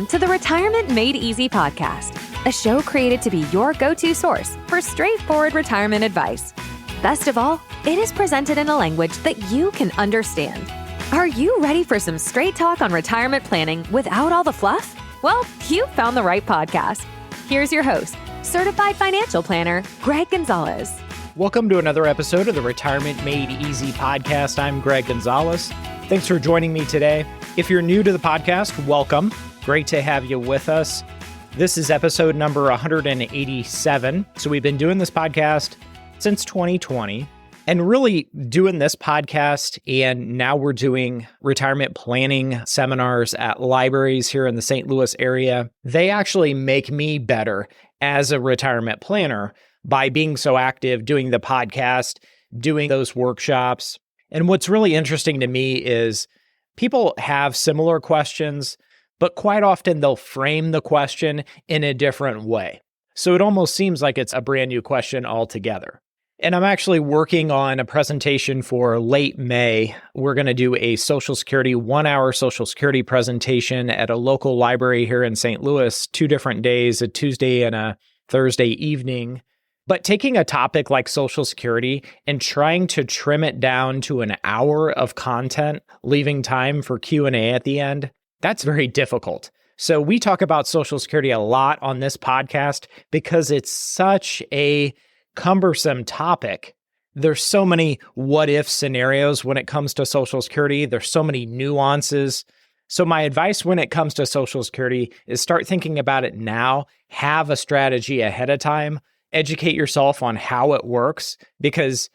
Welcome to the Retirement Made Easy podcast, a show created to be your go-to source for straightforward retirement advice. Best of all, it is presented in a language that you can understand. Are you ready for some straight talk on retirement planning without all the fluff? Well, you found the right podcast. Here's your host, certified financial planner, Gregg Gonzalez. Welcome to another episode of the Retirement Made Easy podcast. I'm Gregg Gonzalez. Thanks for joining me today. If you're new to the podcast, welcome. Great to have you with us. This is episode number 187. So we've been doing this podcast since 2020 and really doing this podcast. And now we're doing retirement planning seminars at libraries here in the St. Louis area. They actually make me better as a retirement planner by being so active, doing the podcast, doing those workshops. And what's really interesting to me is people have similar questions, but quite often they'll frame the question in a different way. So it almost seems like it's a brand new question altogether. And I'm actually working on a presentation for late May. We're going to do a Social Security, 1-hour Social Security presentation at a local library here in St. Louis, 2 different days, a Tuesday and a Thursday evening. But taking a topic like Social Security and trying to trim it down to an hour of content, leaving time for Q&A at the end, that's very difficult. So we talk about Social Security a lot on this podcast because it's such a cumbersome topic. There's so many what-if scenarios when it comes to Social Security. There's so many nuances. So my advice when it comes to Social Security is start thinking about it now, have a strategy ahead of time, educate yourself on how it works, because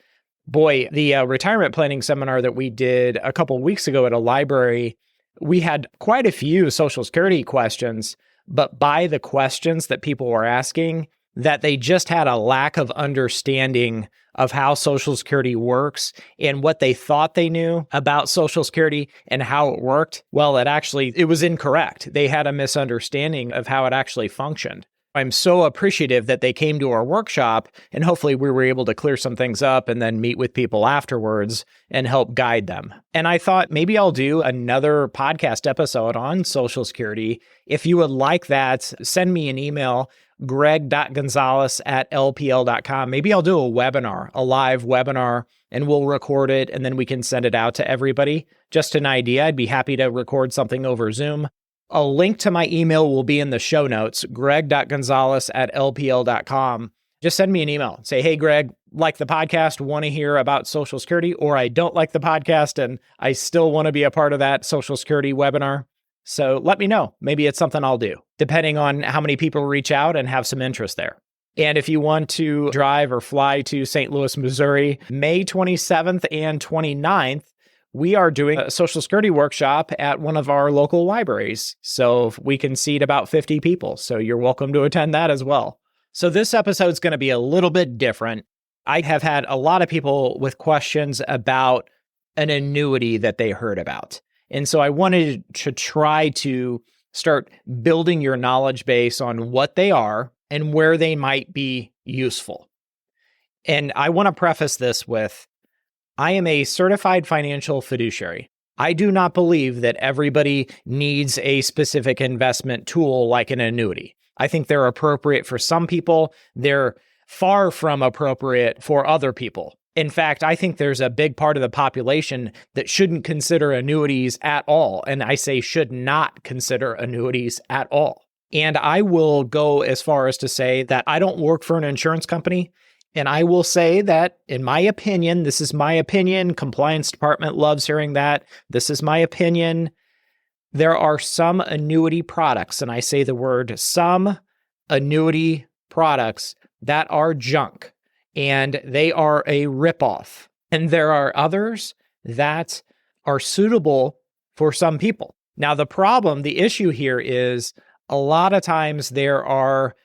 boy, the retirement planning seminar that we did a couple of weeks ago at a library, we had quite a few Social Security questions, but by the questions that people were asking, that they just had a lack of understanding of how Social Security works and what they thought they knew about Social Security and how it worked. Well, it was incorrect. They had a misunderstanding of how it actually functioned. I'm so appreciative that they came to our workshop, and hopefully we were able to clear some things up and then meet with people afterwards and help guide them. And I thought maybe I'll do another podcast episode on Social Security. If you would like that, send me an email, greg.gonzalez@lpl.com. Maybe I'll do a webinar, a live webinar, and we'll record it, and then we can send it out to everybody. Just an idea. I'd be happy to record something over Zoom. A link to my email will be in the show notes, greg.gonzalez@lpl.com. Just send me an email. Say, hey, Greg, like the podcast, want to hear about Social Security, or I don't like the podcast and I still want to be a part of that Social Security webinar. So let me know. Maybe it's something I'll do, depending on how many people reach out and have some interest there. And if you want to drive or fly to St. Louis, Missouri, May 27th and 29th, we are doing a Social Security workshop at one of our local libraries. So we can seat about 50 people. So you're welcome to attend that as well. So this episode is going to be a little bit different. I have had a lot of people with questions about an annuity that they heard about. And so I wanted to try to start building your knowledge base on what they are and where they might be useful. And I want to preface this with, I am a certified financial fiduciary. I do not believe that everybody needs a specific investment tool like an annuity. I think they're appropriate for some people. They're far from appropriate for other people. In fact, I think there's a big part of the population that shouldn't consider annuities at all. And I say should not consider annuities at all. And I will go as far as to say that I don't work for an insurance company. And I will say that, in my opinion, this is my opinion, compliance department loves hearing that, this is my opinion, there are some annuity products, and I say the word some annuity products that are junk, and they are a ripoff. And there are others that are suitable for some people. Now, the issue here is a lot of times there are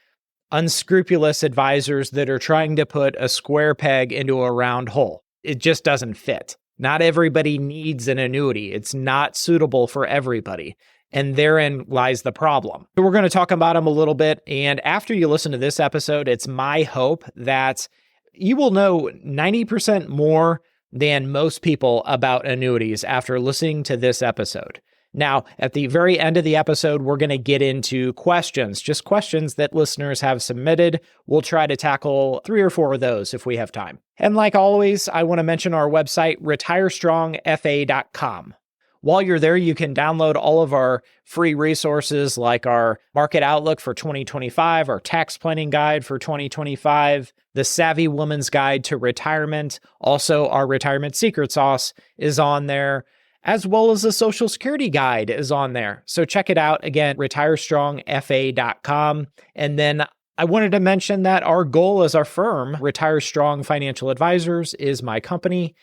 unscrupulous advisors that are trying to put a square peg into a round hole. It just doesn't fit. Not everybody needs an annuity. It's not suitable for everybody. And therein lies the problem. So we're going to talk about them a little bit. And after you listen to this episode, it's my hope that you will know 90% more than most people about annuities after listening to this episode. Now, at the very end of the episode, we're going to get into questions, just questions that listeners have submitted. We'll try to tackle 3 or 4 of those if we have time. And like always, I want to mention our website, retirestrongfa.com. While you're there, you can download all of our free resources like our market outlook for 2025, our tax planning guide for 2025, the Savvy Woman's Guide to Retirement. Also, our retirement secret sauce is on there, as well as the Social Security guide is on there. So check it out. Again, retirestrongfa.com. And then I wanted to mention that our goal as our firm, Retire Strong Financial Advisors, is my company.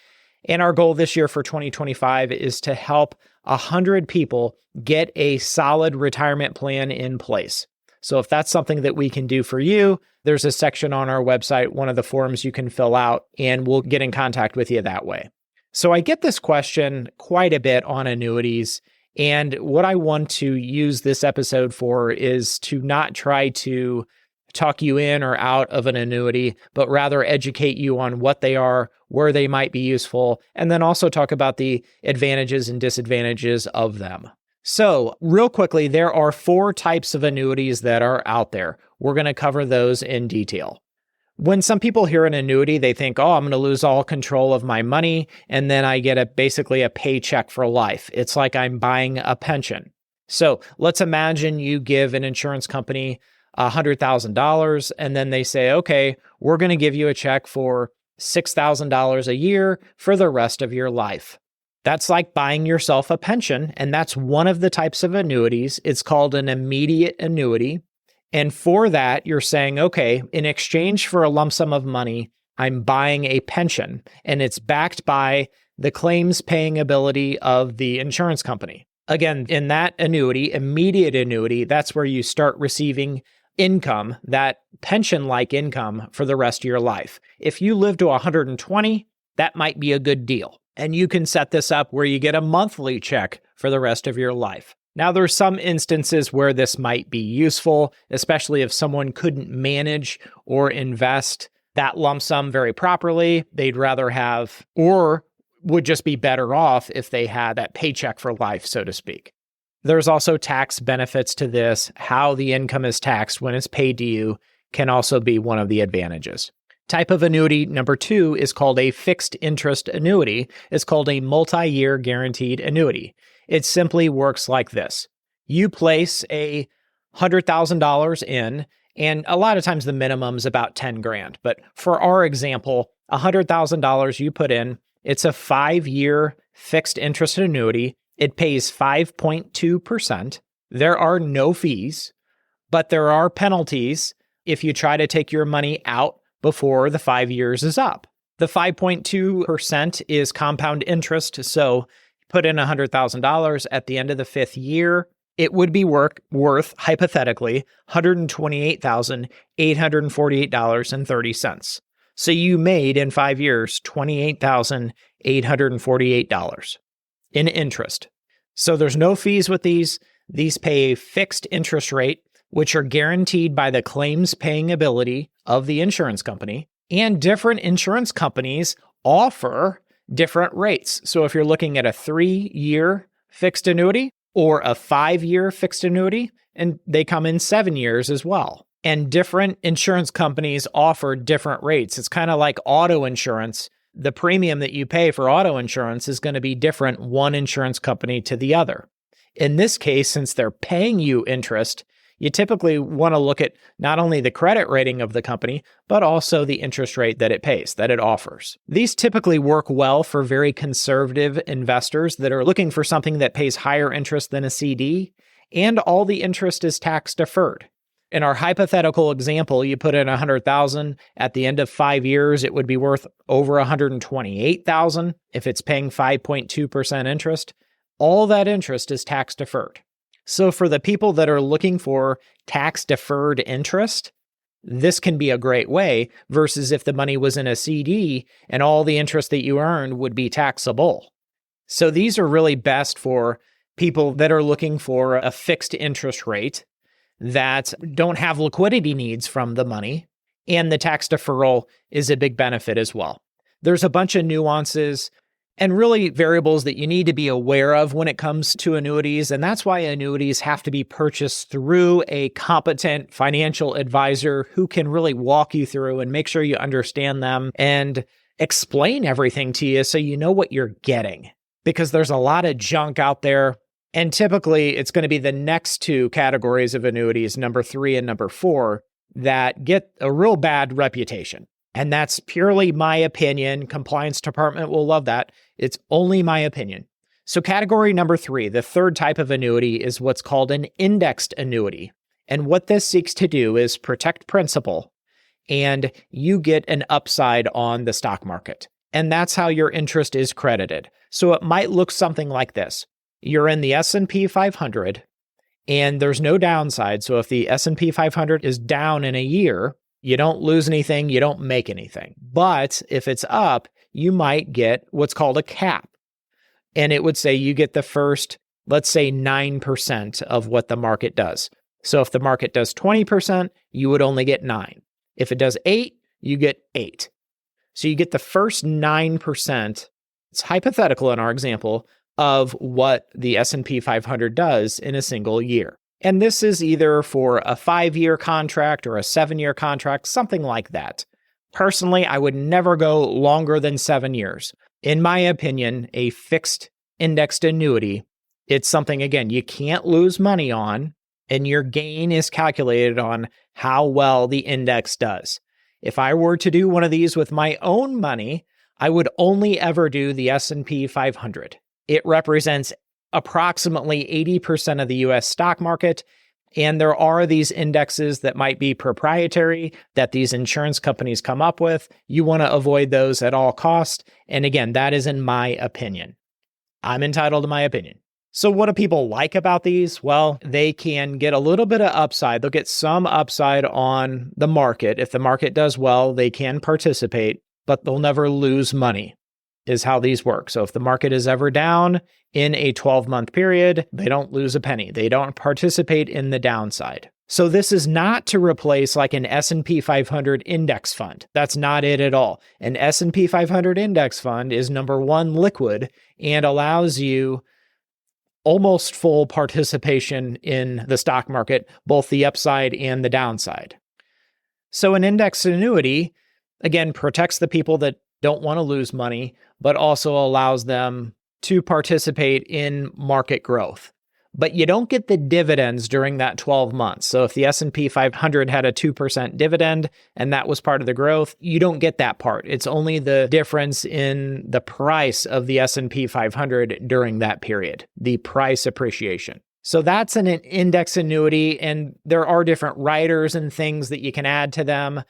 And our goal this year for 2025 is to help 100 people get a solid retirement plan in place. So if that's something that we can do for you, there's a section on our website, one of the forms you can fill out, and we'll get in contact with you that way. So I get this question quite a bit on annuities. And what I want to use this episode for is to not try to talk you in or out of an annuity, but rather educate you on what they are, where they might be useful, and then also talk about the advantages and disadvantages of them. So real quickly, there are 4 types of annuities that are out there. We're going to cover those in detail. When some people hear an annuity, they think, oh, I'm going to lose all control of my money, and then I get basically a paycheck for life. It's like I'm buying a pension. So let's imagine you give an insurance company $100,000, and then they say, okay, we're going to give you a check for $6,000 a year for the rest of your life. That's like buying yourself a pension, and that's one of the types of annuities. It's called an immediate annuity. And for that, you're saying, okay, in exchange for a lump sum of money, I'm buying a pension, and it's backed by the claims paying ability of the insurance company. Again, in that annuity, immediate annuity, that's where you start receiving income, that pension-like income for the rest of your life. If you live to 120, that might be a good deal. And you can set this up where you get a monthly check for the rest of your life. Now, there's some instances where this might be useful, especially if someone couldn't manage or invest that lump sum very properly. They'd rather have, or would just be better off if they had that paycheck for life, so to speak. There's also tax benefits to this. How the income is taxed when it's paid to you can also be one of the advantages. Type of annuity number 2 is called a fixed interest annuity. It's called a multi-year guaranteed annuity. It simply works like this. You place a $100,000 in, and a lot of times the minimum is about 10 grand. But for our example, $100,000 you put in, it's a 5-year fixed interest annuity. It pays 5.2%. There are no fees, but there are penalties if you try to take your money out before the 5 years is up. The 5.2% is compound interest. So put in $100,000 at the end of the 5th year, it would be worth hypothetically $128,848.30. So you made in 5 years $28,848 in interest. So there's no fees with these. These pay a fixed interest rate, which are guaranteed by the claims paying ability of the insurance company. And different insurance companies offer different rates. So if you're looking at a 3-year fixed annuity or a 5-year fixed annuity, and they come in 7 years as well. And different insurance companies offer different rates. It's kind of like auto insurance. The premium that you pay for auto insurance is going to be different one insurance company to the other. In this case, since they're paying you interest, you typically want to look at not only the credit rating of the company, but also the interest rate that it pays, that it offers. These typically work well for very conservative investors that are looking for something that pays higher interest than a CD, and all the interest is tax deferred. In our hypothetical example, you put in $100,000. At the end of 5 years, it would be worth over $128,000 if it's paying 5.2% interest. All that interest is tax deferred. So for the people that are looking for tax deferred interest, this can be a great way versus if the money was in a CD and all the interest that you earned would be taxable. So these are really best for people that are looking for a fixed interest rate that don't have liquidity needs from the money, and the tax deferral is a big benefit as well. There's a bunch of nuances. and really variables that you need to be aware of when it comes to annuities. And that's why annuities have to be purchased through a competent financial advisor who can really walk you through and make sure you understand them and explain everything to you so you know what you're getting. Because there's a lot of junk out there. And typically it's going to be the next two categories of annuities, number 3 and number 4, that get a real bad reputation. And that's purely my opinion. Compliance department will love that. It's only my opinion. So category number 3, the third type of annuity, is what's called an indexed annuity. And what this seeks to do is protect principal, and you get an upside on the stock market. And that's how your interest is credited. So it might look something like this. You're in the S&P 500, and there's no downside. So if the S&P 500 is down in a year, you don't lose anything, you don't make anything. But if it's up, you might get what's called a cap. And it would say you get the first, let's say 9% of what the market does. So if the market does 20%, you would only get 9. If it does 8, you get 8. So you get the first 9%, it's hypothetical in our example, of what the S&P 500 does in a single year. And this is either for a 5-year contract or a 7-year contract, something like that. Personally, I would never go longer than 7 years. In my opinion, a fixed indexed annuity, it's something, again, you can't lose money on, and your gain is calculated on how well the index does. If I were to do one of these with my own money, I would only ever do the S&P 500. It represents approximately 80% of the US stock market. And there are these indexes that might be proprietary that these insurance companies come up with. You want to avoid those at all costs. And again, that is in my opinion. I'm entitled to my opinion. So what do people like about these? Well, they can get a little bit of upside. They'll get some upside on the market. If the market does well, they can participate, but they'll never lose money, is how these work. So if the market is ever down in a 12-month period, they don't lose a penny. They don't participate in the downside. So this is not to replace like an S&P 500 index fund. That's not it at all. An S&P 500 index fund is, number one, liquid and allows you almost full participation in the stock market, both the upside and the downside. So an index annuity, again, protects the people that don't want to lose money, but also allows them to participate in market growth. But you don't get the dividends during that 12 months. So if the S&P 500 had a 2% dividend and that was part of the growth, you don't get that part. It's only the difference in the price of the S&P 500 during that period, the price appreciation. So that's an index annuity, and there are different riders and things that you can add to them,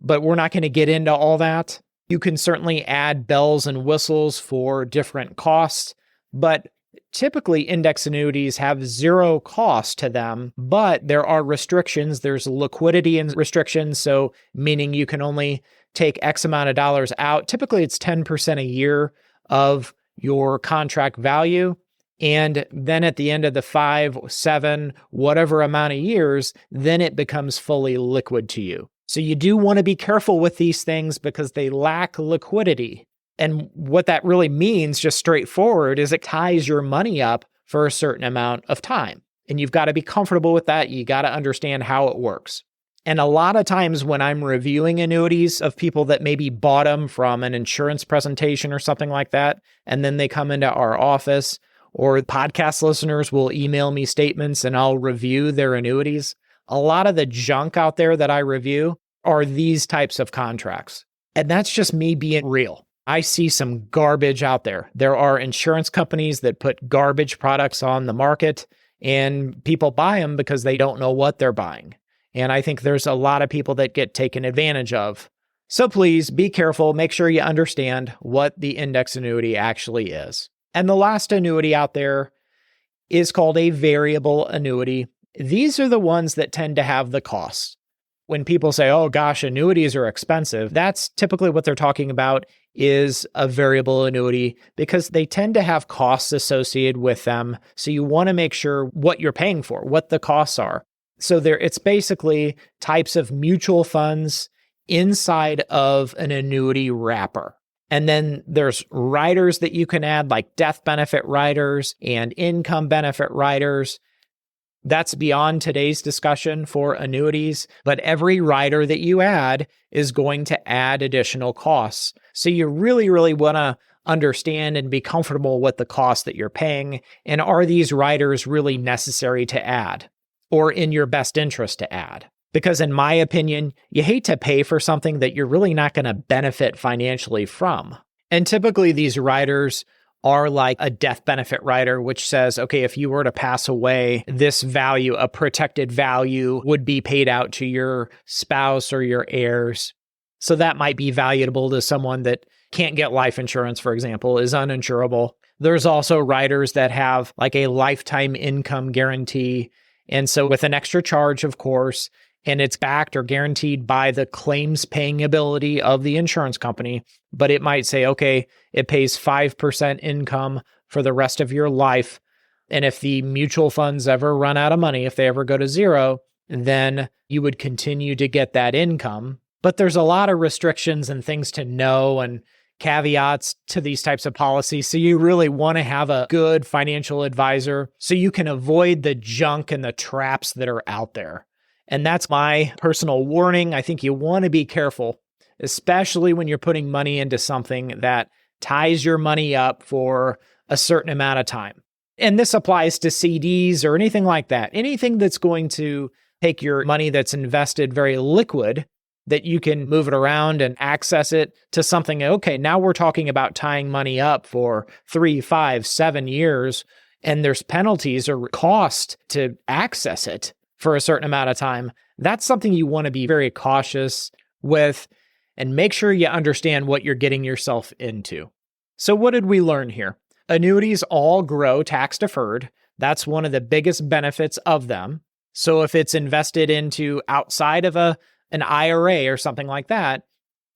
but we're not going to get into all that. You can certainly add bells and whistles for different costs, but typically index annuities have zero cost to them, but there are restrictions. There's liquidity and restrictions, so meaning you can only take X amount of dollars out. Typically it's 10% a year of your contract value. And then at the end of the 5, 7, whatever amount of years, then it becomes fully liquid to you. So you do want to be careful with these things because they lack liquidity. And what that really means, just straightforward, is it ties your money up for a certain amount of time. And you've got to be comfortable with that. You got to understand how it works. And a lot of times when I'm reviewing annuities of people that maybe bought them from an insurance presentation or something like that, and then they come into our office, or podcast listeners will email me statements and I'll review their annuities. A lot of the junk out there that I review are these types of contracts. And that's just me being real. I see some garbage out there. There are insurance companies that put garbage products on the market, and people buy them because they don't know what they're buying. And I think there's a lot of people that get taken advantage of. So please be careful. Make sure you understand what the index annuity actually is. And the last annuity out there is called a variable annuity. These are the ones that tend to have the costs. When people say, oh gosh, annuities are expensive, that's typically what they're talking about is a variable annuity because they tend to have costs associated with them. So you want to make sure what you're paying for, what the costs are. So it's basically types of mutual funds inside of an annuity wrapper. And then there's riders that you can add, like death benefit riders and income benefit riders. That's beyond today's discussion for annuities, but every rider that you add is going to add additional costs. So you really, really want to understand and be comfortable with the cost that you're paying. And are these riders really necessary to add or in your best interest to add? Because in my opinion, you hate to pay for something that you're really not going to benefit financially from. And typically these riders are like a death benefit rider, which says, okay, if you were to pass away, this value, a protected value, would be paid out to your spouse or your heirs. So that might be valuable to someone that can't get life insurance, for example, is uninsurable. There's also riders that have like a lifetime income guarantee. And so with an extra charge, of course, and it's backed or guaranteed by the claims paying ability of the insurance company. But it might say, okay, it pays 5% income for the rest of your life. And if the mutual funds ever run out of money, if they ever go to zero, then you would continue to get that income. But there's a lot of restrictions and things to know and caveats to these types of policies. So you really want to have a good financial advisor so you can avoid the junk and the traps that are out there. And that's my personal warning. I think you want to be careful, especially when you're putting money into something that ties your money up for a certain amount of time. And this applies to CDs or anything like that. Anything that's going to take your money that's invested very liquid, that you can move it around and access it to something. Okay, now we're talking about tying money up for 3, 5, 7 years, and there's penalties or cost to access it for a certain amount of time. That's something you want to be very cautious with and make sure you understand what you're getting yourself into. So what did we learn here? Annuities all grow tax deferred. That's one of the biggest benefits of them. So if it's invested into outside of an IRA or something like that,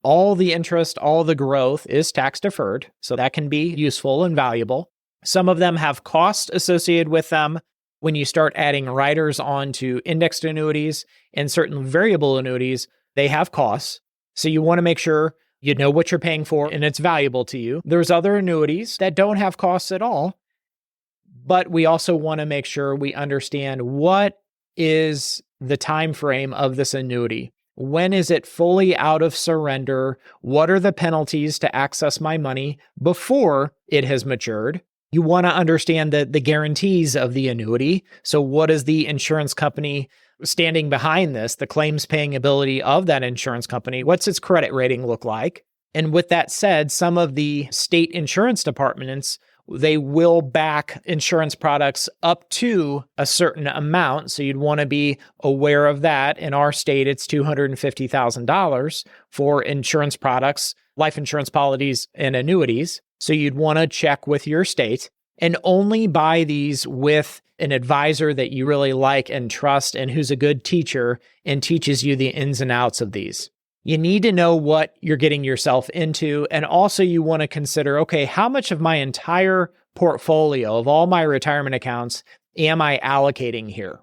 all the interest, all the growth is tax deferred. So that can be useful and valuable. Some of them have costs associated with them. When you start adding riders onto indexed annuities and certain variable annuities, they have costs. So you want to make sure you know what you're paying for and it's valuable to you. There's other annuities that don't have costs at all, but we also want to make sure we understand what is the time frame of this annuity. When is it fully out of surrender? What are the penalties to access my money before it has matured? You want to understand the guarantees of the annuity. So what is the insurance company standing behind this, the claims paying ability of that insurance company? What's its credit rating look like? And with that said, some of the state insurance departments, they will back insurance products up to a certain amount. So you'd want to be aware of that. In our state, it's $250,000 for insurance products, life insurance policies, and annuities. So you'd want to check with your state and only buy these with an advisor that you really like and trust and who's a good teacher and teaches you the ins and outs of these. You need to know what you're getting yourself into. And also you want to consider, okay, how much of my entire portfolio of all my retirement accounts am I allocating here?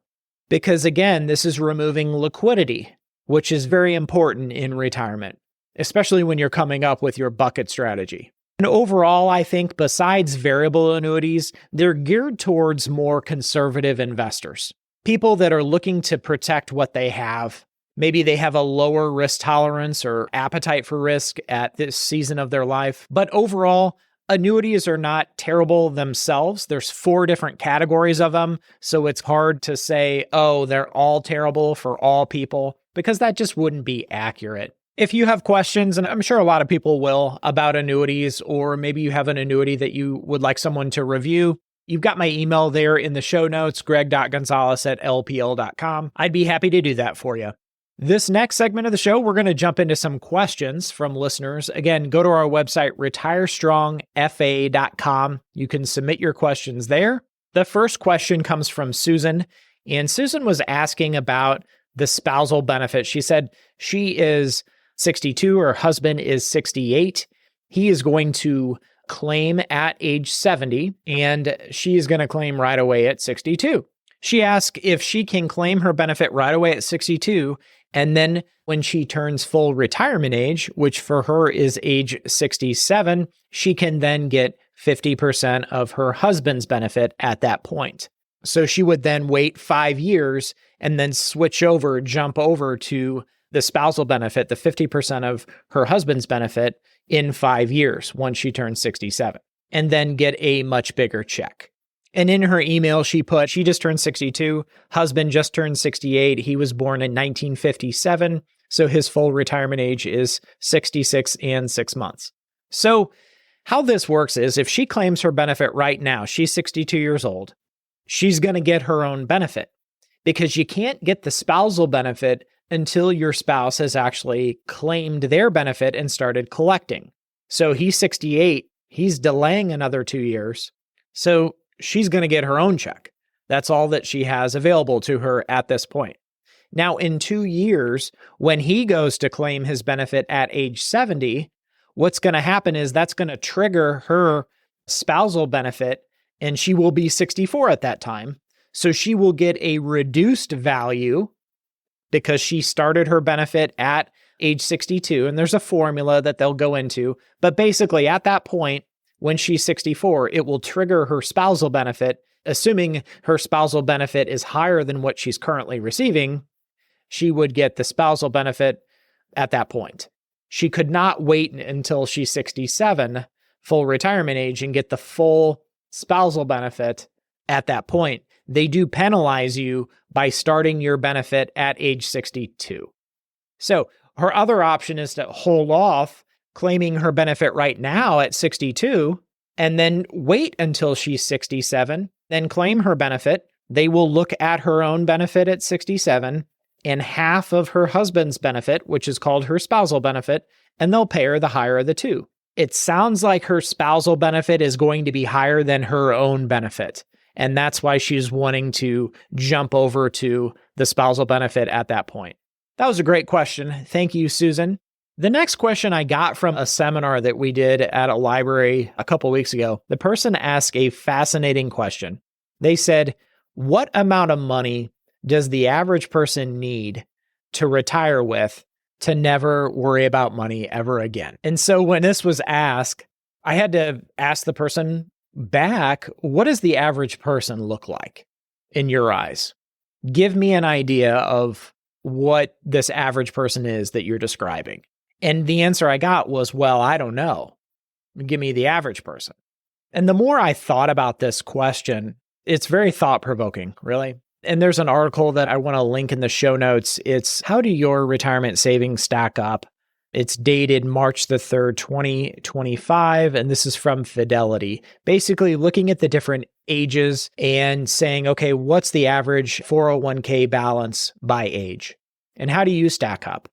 Because again, this is removing liquidity, which is very important in retirement, especially when you're coming up with your bucket strategy. And overall, I think besides variable annuities, they're geared towards more conservative investors, people that are looking to protect what they have. Maybe they have a lower risk tolerance or appetite for risk at this season of their life. But overall, annuities are not terrible themselves. There's 4 different categories of them. So it's hard to say, oh, they're all terrible for all people, because that just wouldn't be accurate. If you have questions, and I'm sure a lot of people will, about annuities, or maybe you have an annuity that you would like someone to review, you've got my email there in the show notes, greg.gonzalez@lpl.com. I'd be happy to do that for you. This next segment of the show, we're going to jump into some questions from listeners. Again, go to our website, retirestrongfa.com. You can submit your questions there. The first question comes from Susan, and Susan was asking about the spousal benefit. She said she is 62, her husband is 68. He is going to claim at age 70, and she is going to claim right away at 62. She asked if she can claim her benefit right away at 62 And then when she turns full retirement age, which for her is age 67, she can then get 50% of her husband's benefit at that point. So she would then wait 5 years and then jump over to the spousal benefit, the 50% of her husband's benefit in 5 years once she turns 67, and then get a much bigger check. And in her email, she put, she just turned 62, husband just turned 68. He was born in 1957, so his full retirement age is 66 and 6 months. So how this works is if she claims her benefit right now, she's 62 years old, she's going to get her own benefit because you can't get the spousal benefit until your spouse has actually claimed their benefit and started collecting. So he's 68, he's delaying another 2 years. So she's going to get her own check. That's all that she has available to her at this point. Now, in 2 years, when he goes to claim his benefit at age 70, what's going to happen is that's going to trigger her spousal benefit, and she will be 64 at that time. So she will get a reduced value because she started her benefit at age 62, and there's a formula that they'll go into. But basically, at that point, when she's 64, it will trigger her spousal benefit. Assuming her spousal benefit is higher than what she's currently receiving, she would get the spousal benefit at that point. She could not wait until she's 67, full retirement age, and get the full spousal benefit at that point. They do penalize you by starting your benefit at age 62. So her other option is to hold off claiming her benefit right now at 62 and then wait until she's 67, then claim her benefit. They will look at her own benefit at 67 and half of her husband's benefit, which is called her spousal benefit, and they'll pay her the higher of the two. It sounds like her spousal benefit is going to be higher than her own benefit. And that's why she's wanting to jump over to the spousal benefit at that point. That was a great question. Thank you, Susan. The next question I got from a seminar that we did at a library a couple weeks ago, the person asked a fascinating question. They said, what amount of money does the average person need to retire with to never worry about money ever again? And so when this was asked, I had to ask the person back, what does the average person look like in your eyes? Give me an idea of what this average person is that you're describing. And the answer I got was, well, I don't know. Give me the average person. And the more I thought about this question, it's very thought-provoking, really. And there's an article that I want to link in the show notes. It's How Do Your Retirement Savings Stack Up? It's dated March the 3rd, 2025, and this is from Fidelity. Basically looking at the different ages and saying, okay, what's the average 401k balance by age? And how do you stack up?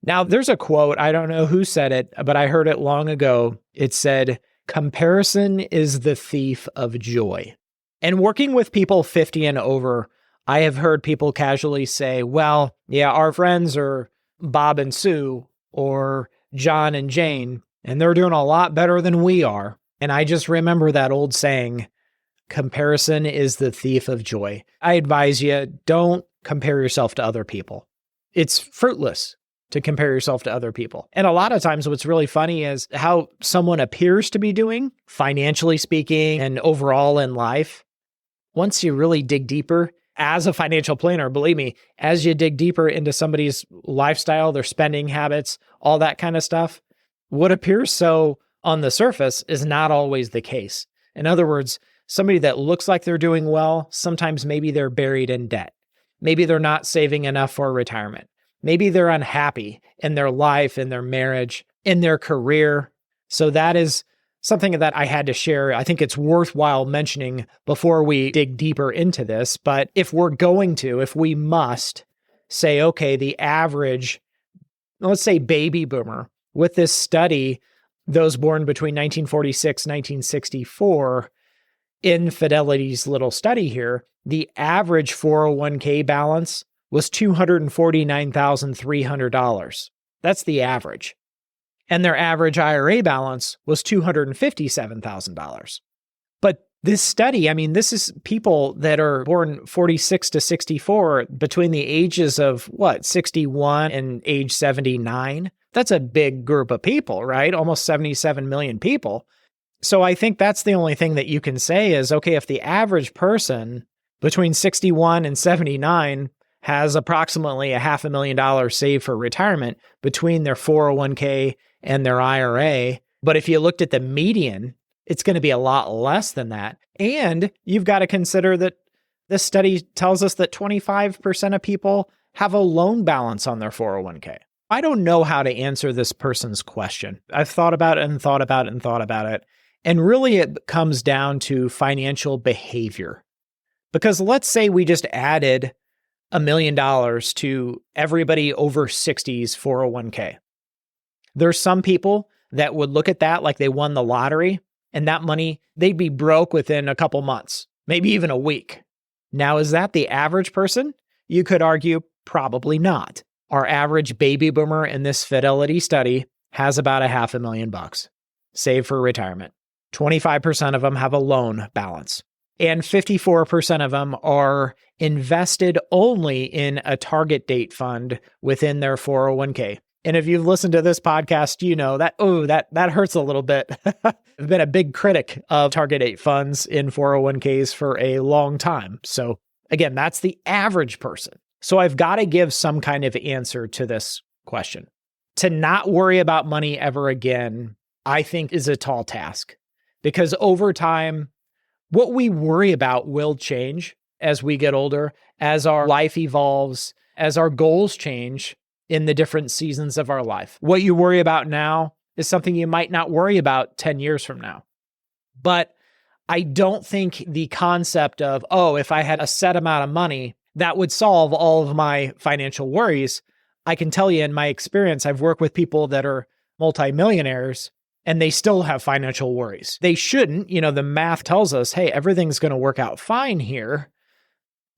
Now, there's a quote, I don't know who said it, but I heard it long ago. It said, comparison is the thief of joy. And working with people 50 and over, I have heard people casually say, well, yeah, our friends are Bob and Sue or John and Jane, and they're doing a lot better than we are. And I just remember that old saying, comparison is the thief of joy. I advise you, don't compare yourself to other people. It's fruitless to compare yourself to other people. And a lot of times what's really funny is how someone appears to be doing, financially speaking, and overall in life. Once you really dig deeper, as a financial planner, believe me, as you dig deeper into somebody's lifestyle, their spending habits, all that kind of stuff, what appears so on the surface is not always the case. In other words, somebody that looks like they're doing well, sometimes maybe they're buried in debt. Maybe they're not saving enough for retirement. Maybe they're unhappy in their life, in their marriage, in their career. So that is something that I had to share. I think it's worthwhile mentioning before we dig deeper into this. But if we must say, okay, the average, let's say baby boomer, with this study, those born between 1946 and 1964, in Fidelity's little study here, the average 401k balance was $249,300. That's the average. And their average IRA balance was $257,000. But This study, I mean, this is people that are born 46 to 64 between the ages of 61 and age 79. That's a big group of people, right? Almost 77 million people. So I think that's the only thing that you can say is, okay, if the average person between 61 and 79 has approximately $500,000 saved for retirement between their 401k and their IRA, but if you looked at the median, it's going to be a lot less than that. And you've got to consider that this study tells us that 25% of people have a loan balance on their 401k. I don't know how to answer this person's question. I've thought about it and thought about it and thought about it. And really it comes down to financial behavior. Because let's say we just added $1 million to everybody over 60's 401k. There's some people that would look at that like they won the lottery, and that money, they'd be broke within a couple months, maybe even a week. Now, is that the average person? You could argue probably not. Our average baby boomer in this Fidelity study has about $500,000 saved for retirement. 25% of them have a loan balance, and 54% of them are invested only in a target date fund within their 401k. And if you've listened to this podcast, you know that, that hurts a little bit. I've been a big critic of target date funds in 401ks for a long time. So again, that's the average person. So I've got to give some kind of answer to this question. To not worry about money ever again, I think is a tall task, because over time, what we worry about will change as we get older, as our life evolves, as our goals change in the different seasons of our life. What you worry about now is something you might not worry about 10 years from now. But I don't think the concept of, if I had a set amount of money, that would solve all of my financial worries. I can tell you in my experience, I've worked with people that are multimillionaires and they still have financial worries. They shouldn't. The math tells us, hey, everything's going to work out fine here,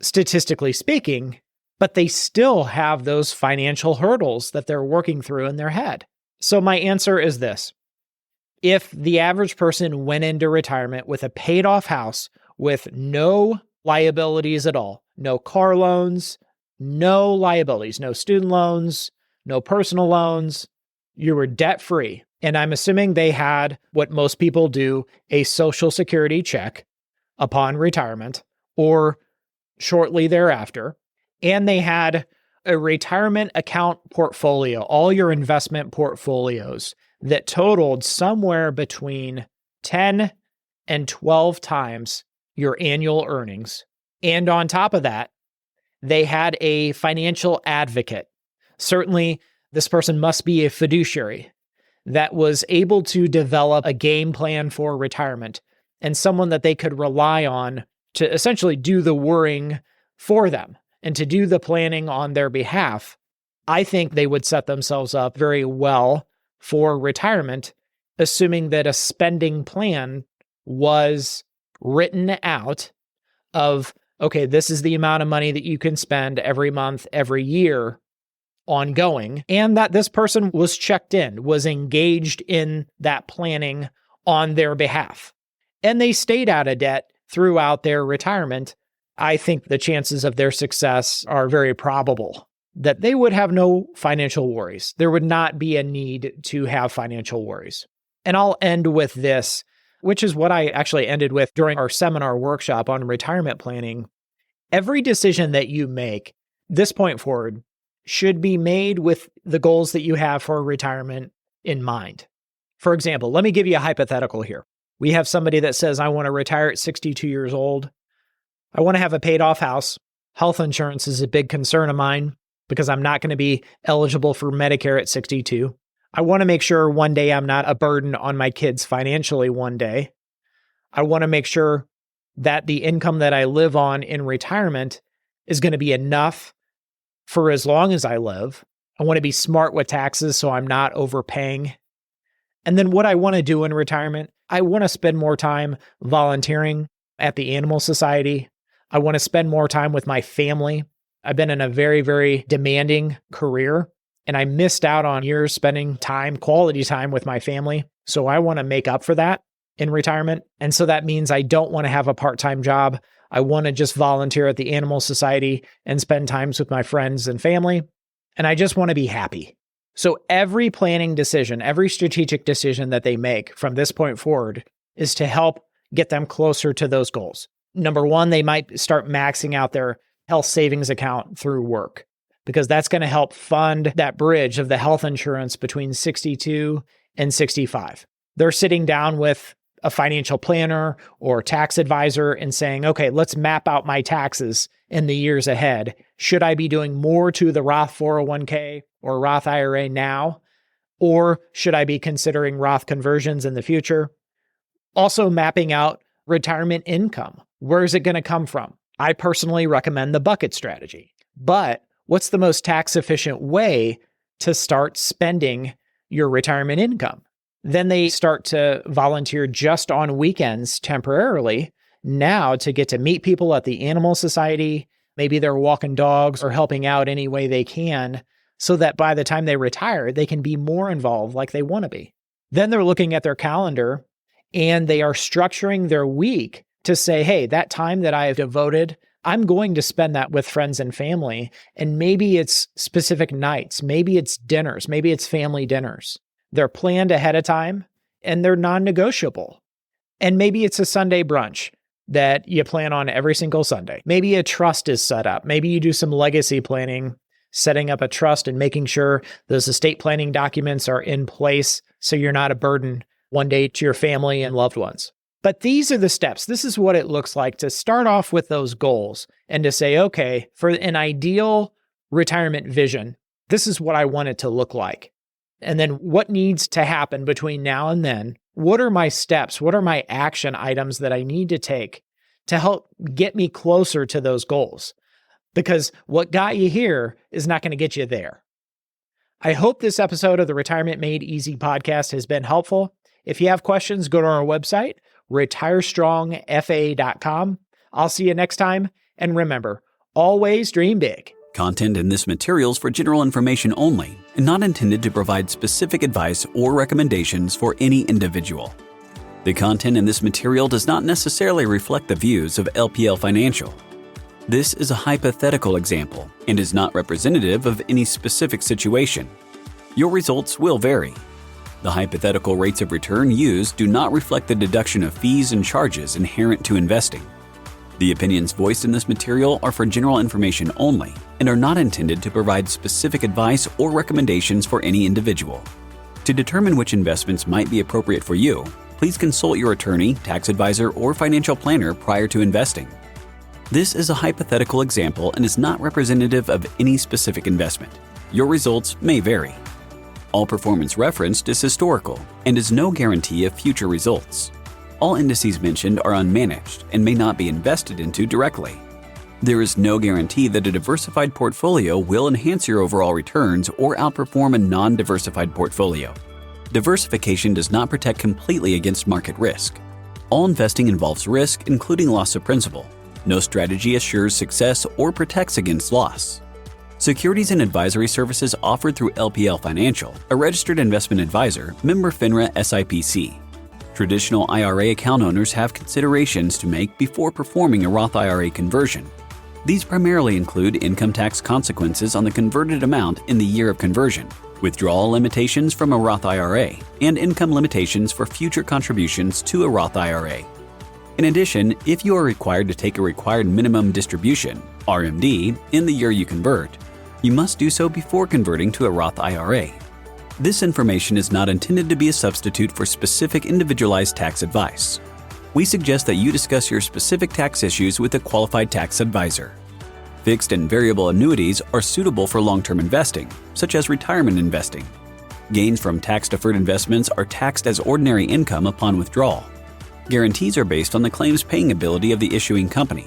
statistically speaking, but they still have those financial hurdles that they're working through in their head. So my answer is this. If the average person went into retirement with a paid off house with no liabilities at all, no car loans, no liabilities, no student loans, no personal loans, you were debt free. And I'm assuming they had what most people do, a Social Security check upon retirement or shortly thereafter. And they had a retirement account portfolio, all your investment portfolios that totaled somewhere between 10 and 12 times your annual earnings. And on top of that, they had a financial advocate. Certainly, this person must be a fiduciary that was able to develop a game plan for retirement and someone that they could rely on to essentially do the worrying for them and to do the planning on their behalf. I think they would set themselves up very well for retirement, assuming that a spending plan was written out of, okay, this is the amount of money that you can spend every month, every year, ongoing, and that this person was checked in, was engaged in that planning on their behalf. And they stayed out of debt throughout their retirement. I think the chances of their success are very probable that they would have no financial worries. There would not be a need to have financial worries. And I'll end with this, which is what I actually ended with during our seminar workshop on retirement planning. Every decision that you make this point forward should be made with the goals that you have for retirement in mind. For example, let me give you a hypothetical here. We have somebody that says, I want to retire at 62 years old. I want to have a paid off house. Health insurance is a big concern of mine because I'm not going to be eligible for Medicare at 62. I want to make sure one day I'm not a burden on my kids financially one day. I want to make sure that the income that I live on in retirement is going to be enough for as long as I live. I want to be smart with taxes so I'm not overpaying. And then what I want to do in retirement, I want to spend more time volunteering at the Animal Society. I want to spend more time with my family. I've been in a very, very demanding career, and I missed out on years spending time, quality time with my family. So I want to make up for that. in retirement. And so that means I don't want to have a part-time job. I want to just volunteer at the Animal Society and spend times with my friends and family. And I just want to be happy. So every planning decision, every strategic decision that they make from this point forward is to help get them closer to those goals. Number one, they might start maxing out their health savings account through work, because that's going to help fund that bridge of the health insurance between 62 and 65. They're sitting down with a financial planner or tax advisor and saying, okay, let's map out my taxes in the years ahead. Should I be doing more to the Roth 401k or Roth IRA now? Or should I be considering Roth conversions in the future? Also mapping out retirement income. Where is it going to come from? I personally recommend the bucket strategy. But what's the most tax efficient way to start spending your retirement income? Then they start to volunteer just on weekends temporarily now to get to meet people at the Animal Society. Maybe they're walking dogs or helping out any way they can, so that by the time they retire, they can be more involved like they want to be. Then they're looking at their calendar and they are structuring their week to say, hey, that time that I have devoted, I'm going to spend that with friends and family. And maybe it's specific nights, maybe it's dinners, maybe it's family dinners. They're planned ahead of time and they're non-negotiable. And maybe it's a Sunday brunch that you plan on every single Sunday. Maybe a trust is set up. Maybe you do some legacy planning, setting up a trust and making sure those estate planning documents are in place so you're not a burden one day to your family and loved ones. But these are the steps. This is what it looks like to start off with those goals and to say, okay, for an ideal retirement vision, this is what I want it to look like. And then what needs to happen between now and then? What are my steps? What are my action items that I need to take to help get me closer to those goals? Because what got you here is not going to get you there. I hope this episode of the Retirement Made Easy podcast has been helpful. If you have questions, go to our website, retirestrongfa.com. I'll see you next time. And remember, always dream big. Content in this material is for general information only and not intended to provide specific advice or recommendations for any individual. The content in this material does not necessarily reflect the views of LPL Financial. This is a hypothetical example and is not representative of any specific situation. Your results will vary. The hypothetical rates of return used do not reflect the deduction of fees and charges inherent to investing. The opinions voiced in this material are for general information only and are not intended to provide specific advice or recommendations for any individual. To determine which investments might be appropriate for you, please consult your attorney, tax advisor, or financial planner prior to investing. This is a hypothetical example and is not representative of any specific investment. Your results may vary. All performance referenced is historical and is no guarantee of future results. All indices mentioned are unmanaged and may not be invested into directly. There is no guarantee that a diversified portfolio will enhance your overall returns or outperform a non-diversified portfolio. Diversification does not protect completely against market risk. All investing involves risk, including loss of principal. No strategy assures success or protects against loss. Securities and advisory services offered through LPL Financial, a registered investment advisor, member FINRA SIPC. Traditional IRA account owners have considerations to make before performing a Roth IRA conversion. These primarily include income tax consequences on the converted amount in the year of conversion, withdrawal limitations from a Roth IRA, and income limitations for future contributions to a Roth IRA. In addition, if you are required to take a required minimum distribution, RMD, in the year you convert, you must do so before converting to a Roth IRA. This information is not intended to be a substitute for specific individualized tax advice. We suggest that you discuss your specific tax issues with a qualified tax advisor. Fixed and variable annuities are suitable for long-term investing, such as retirement investing. Gains from tax-deferred investments are taxed as ordinary income upon withdrawal. Guarantees are based on the claims-paying ability of the issuing company.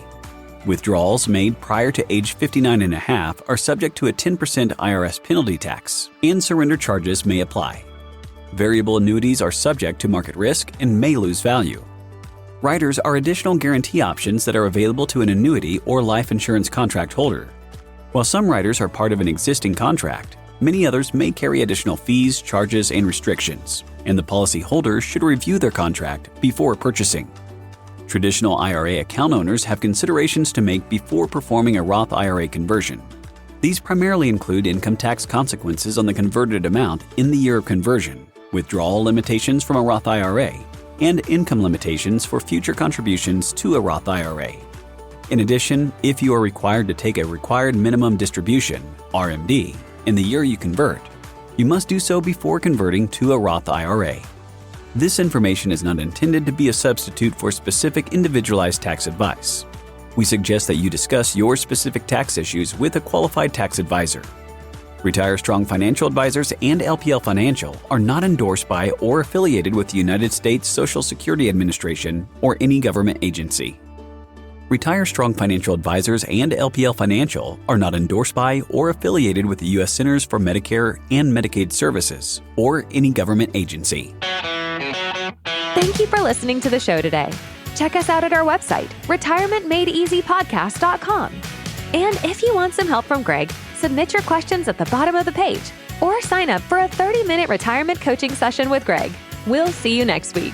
Withdrawals made prior to age 59.5 are subject to a 10% IRS penalty tax, and surrender charges may apply. Variable annuities are subject to market risk and may lose value. Riders are additional guarantee options that are available to an annuity or life insurance contract holder. While some riders are part of an existing contract, Many others may carry additional fees, charges, and restrictions, and the policyholder should review their contract before purchasing. Traditional IRA account owners have considerations to make before performing a Roth IRA conversion. These primarily include income tax consequences on the converted amount in the year of conversion, withdrawal limitations from a Roth IRA, and income limitations for future contributions to a Roth IRA. In addition, if you are required to take a required minimum distribution, RMD, in the year you convert, you must do so before converting to a Roth IRA. This information is not intended to be a substitute for specific individualized tax advice. We suggest that you discuss your specific tax issues with a qualified tax advisor. Retire Strong Financial Advisors and LPL Financial are not endorsed by or affiliated with the United States Social Security Administration or any government agency. Retire Strong Financial Advisors and LPL Financial are not endorsed by or affiliated with the U.S. Centers for Medicare and Medicaid Services or any government agency. Thank you for listening to the show today. Check us out at our website, retirementmadeeasypodcast.com. And if you want some help from Gregg, submit your questions at the bottom of the page or sign up for a 30-minute retirement coaching session with Gregg. We'll see you next week.